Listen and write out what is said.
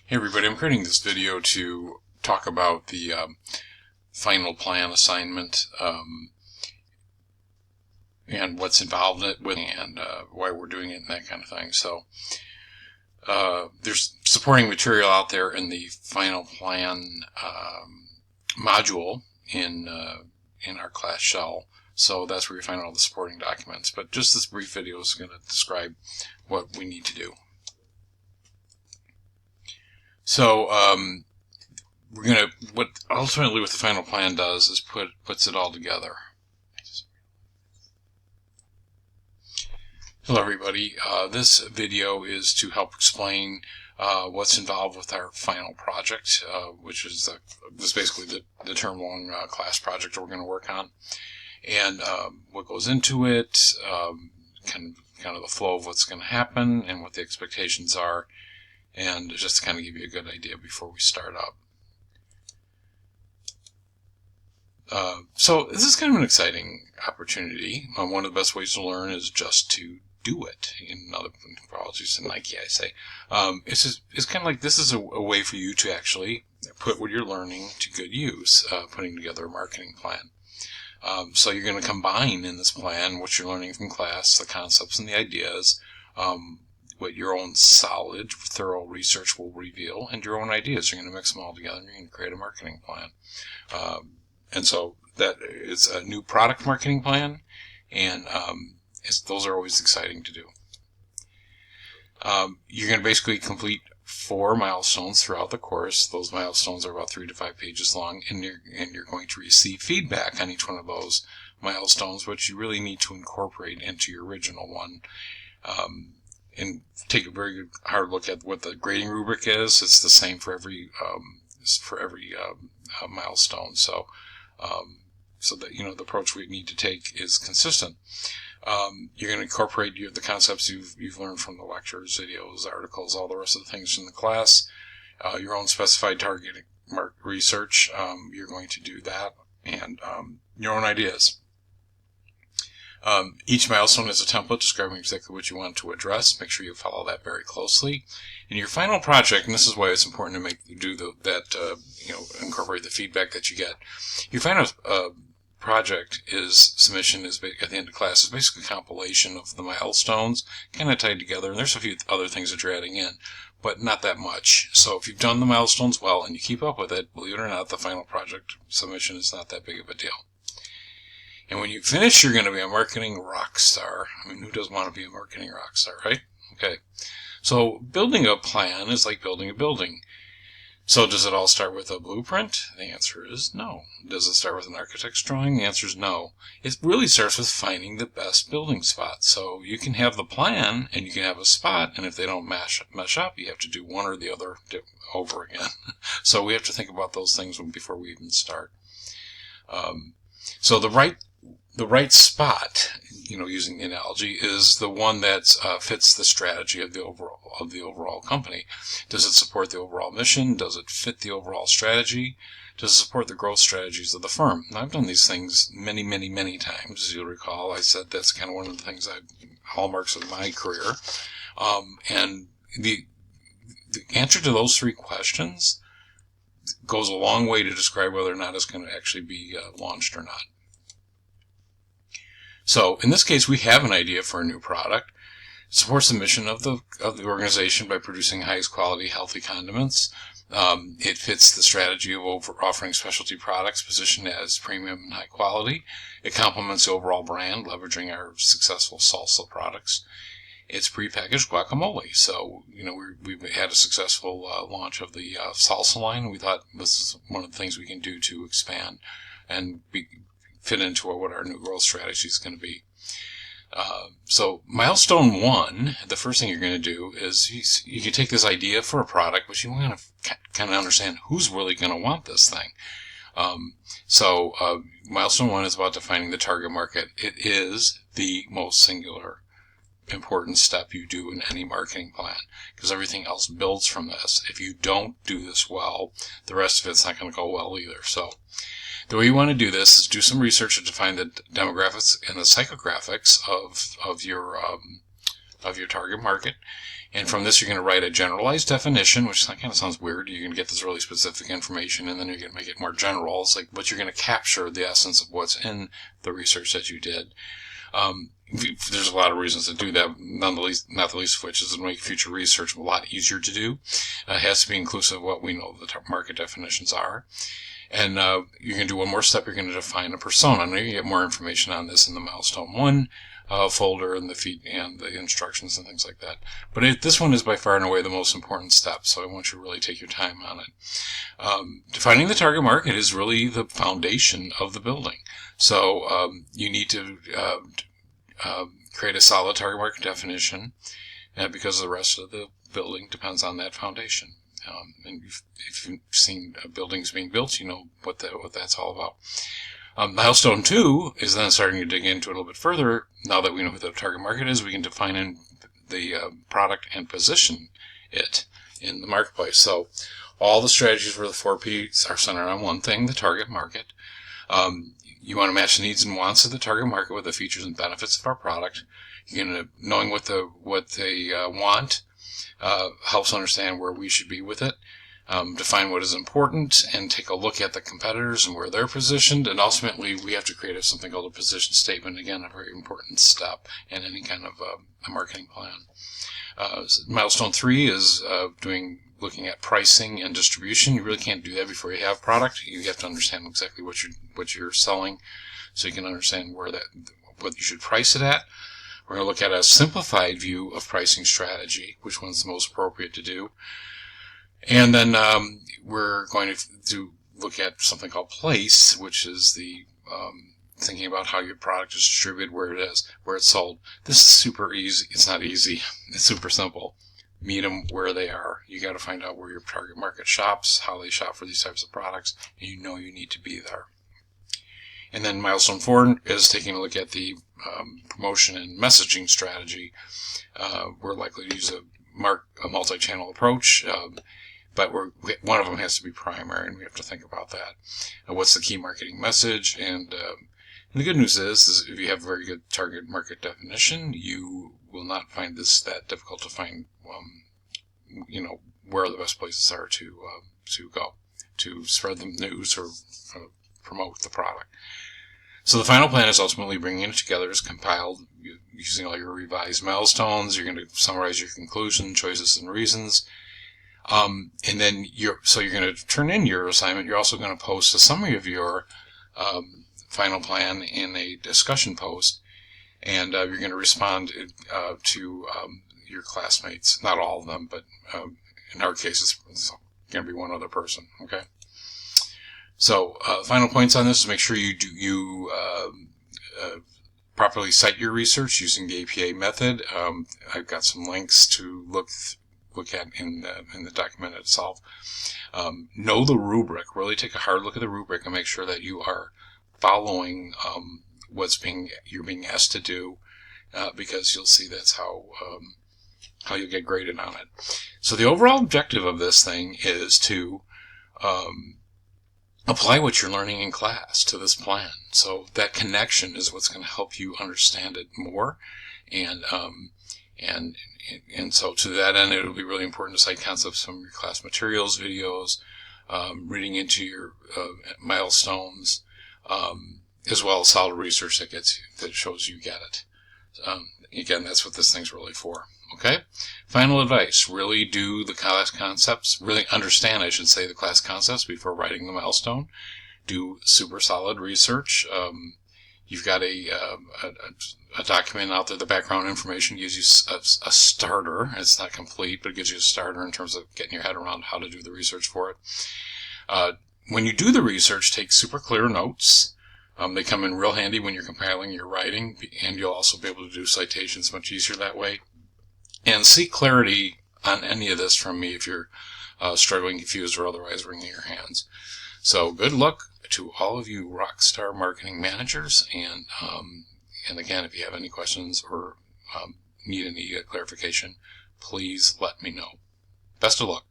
Hey everybody, I'm creating this video to talk about the final plan assignment and what's involved in it and why we're doing it and that kind of thing. So there's supporting material out there in the final plan module in our class shell. So that's where you find all the supporting documents. But just this brief video is going to describe what we need to do. So what ultimately what the final plan does is puts it all together. Hello everybody, this video is to help explain what's involved with our final project, which is basically the term long class project we're going to work on, and what goes into it, kind of the flow of what's going to happen and what the expectations are, and just to kind of give you a good idea before we start up. So this is kind of an exciting opportunity. One of the best ways to learn is just to do it. In other apologies in Nike, I say. It's kind of like this is a way for you to actually put what you're learning to good use, putting together a marketing plan. So you're going to combine in this plan what you're learning from class, the concepts and the ideas, what your own solid, thorough research will reveal, and your own ideas. You're going to mix them all together and you're going to create a marketing plan. And so that is a new product marketing plan, and those are always exciting to do. You're going to basically complete 4 milestones throughout the course. Those milestones are about 3 to 5 pages long, and you're going to receive feedback on each one of those milestones, which you really need to incorporate into your original one. And take a very good hard look at what the grading rubric is. It's the same for every milestone. So that the approach we need to take is consistent. You're going to incorporate the concepts you've learned from the lectures, videos, articles, all the rest of the things in the class. Your own specified target research. You're going to do that, and your own ideas. Each milestone is a template describing exactly what you want to address. Make sure you follow that very closely. In your final project, and this is why it's important to incorporate the feedback that you get. Your final project submission is at the end of class is basically a compilation of the milestones, kind of tied together. And there's a few other things that you're adding in, but not that much. So if you've done the milestones well and you keep up with it, believe it or not, the final project submission is not that big of a deal. And when you finish, you're going to be a marketing rock star. I mean, who doesn't want to be a marketing rock star, right? Okay. So building a plan is like building a building. So does it all start with a blueprint? The answer is no. Does it start with an architect's drawing? The answer is no. It really starts with finding the best building spot. So you can have the plan and you can have a spot, and if they don't mesh up, you have to do one or the other over again. So we have to think about those things before we even start. So the right spot, using the analogy, is the one that fits the strategy of the overall company. Does it support the overall mission? Does it fit the overall strategy? Does it support the growth strategies of the firm? Now, I've done these things many, many, many times. As you'll recall, I said that's kind of one of the things hallmarks of my career. And the answer to those 3 questions goes a long way to describe whether or not it's going to actually be launched or not. So in this case, we have an idea for a new product. It supports the mission of the organization by producing highest quality, healthy condiments. It fits the strategy of offering specialty products positioned as premium and high quality. It complements the overall brand, leveraging our successful salsa products. It's prepackaged guacamole. So, we've had a successful launch of the salsa line. We thought this is one of the things we can do to expand and fit into what our new growth strategy is going to be. So milestone 1, the first thing you're going to do is you can take this idea for a product, but you want to kind of understand who's really going to want this thing. So milestone 1 is about defining the target market. It is the most singular important step you do in any marketing plan, because everything else builds from this. If you don't do this well, the rest of it's not going to go well either. So the way you want to do this is do some research to define the demographics and the psychographics of your of your target market. And from this, you're going to write a generalized definition, which kind of sounds weird. You're going to get this really specific information, and then you're going to make it more general. It's like, but you're going to capture the essence of what's in the research that you did. There's a lot of reasons to do that, not the least of which is to make future research a lot easier to do. It has to be inclusive of what we know the market definitions are. And you're going to do one more step. You're going to define a persona. And you get more information on this in the Milestone 1 folder and the feed and the instructions and things like that. But this one is by far and away the most important step, so I want you to really take your time on it. Defining the target market is really the foundation of the building. So you need to create a solid target market definition, because the rest of the building depends on that foundation. And if you've seen buildings being built, you know what that's all about. Milestone 2 is then starting to dig into it a little bit further. Now that we know who the target market is, we can define the product and position it in the marketplace. So all the strategies for the 4Ps are centered on one thing, the target market. You want to match the needs and wants of the target market with the features and benefits of our product. Knowing what they want helps understand where we should be with it. Define what is important and take a look at the competitors and where they're positioned. And ultimately, we have to create something called a position statement. Again, a very important step in any kind of a marketing plan. Milestone 3 is looking at pricing and distribution. You really can't do that before you have product. You have to understand exactly what you're selling, so you can understand what you should price it at. We're going to look at a simplified view of pricing strategy, which one's the most appropriate to do. And then we're going to look at something called place, which is the thinking about how your product is distributed, where it is, where it's sold. This is super easy. It's not easy. It's super simple. Meet them where they are. You got to find out where your target market shops, how they shop for these types of products, and you know you need to be there. And then Milestone 4 is taking a look at the promotion and messaging strategy. We're likely to use a multi-channel approach, but one of them has to be primary, and we have to think about that. What's the key marketing message? And the good news is if you have a very good target market definition, you will not find this that difficult to find, where the best places are to go to spread the news or promote the product. So the final plan is ultimately bringing it together as compiled using all your revised milestones. You're going to summarize your conclusion, choices, and reasons. And then you're going to turn in your assignment. You're also going to post a summary of your final plan in a discussion post, and you're going to respond to your classmates. Not all of them, but in our case, it's going to be one other person. Okay. So final points on this is make sure you properly cite your research using the APA method. I've got some links to look at in the document itself. Know the rubric. Really take a hard look at the rubric and make sure that you are following you're being asked to do, because you'll see that's how you'll get graded on it. So the overall objective of this thing is to apply what you're learning in class to this plan. So that connection is what's going to help you understand it more, and so to that end, it'll be really important to cite concepts from your class materials, videos, reading into your milestones, as well as solid research that shows you get it. Again, that's what this thing's really for. Okay? Final advice. Really do the class concepts. Really understand, I should say, the class concepts before writing the milestone. Do super solid research. You've got a document out there. The background information gives you a starter. It's not complete, but it gives you a starter in terms of getting your head around how to do the research for it. When you do the research, take super clear notes. They come in real handy when you're compiling your writing, and you'll also be able to do citations much easier that way. And seek clarity on any of this from me if you're struggling, confused, or otherwise wringing your hands. So good luck to all of you rockstar marketing managers. And again, if you have any questions or need any clarification, please let me know. Best of luck.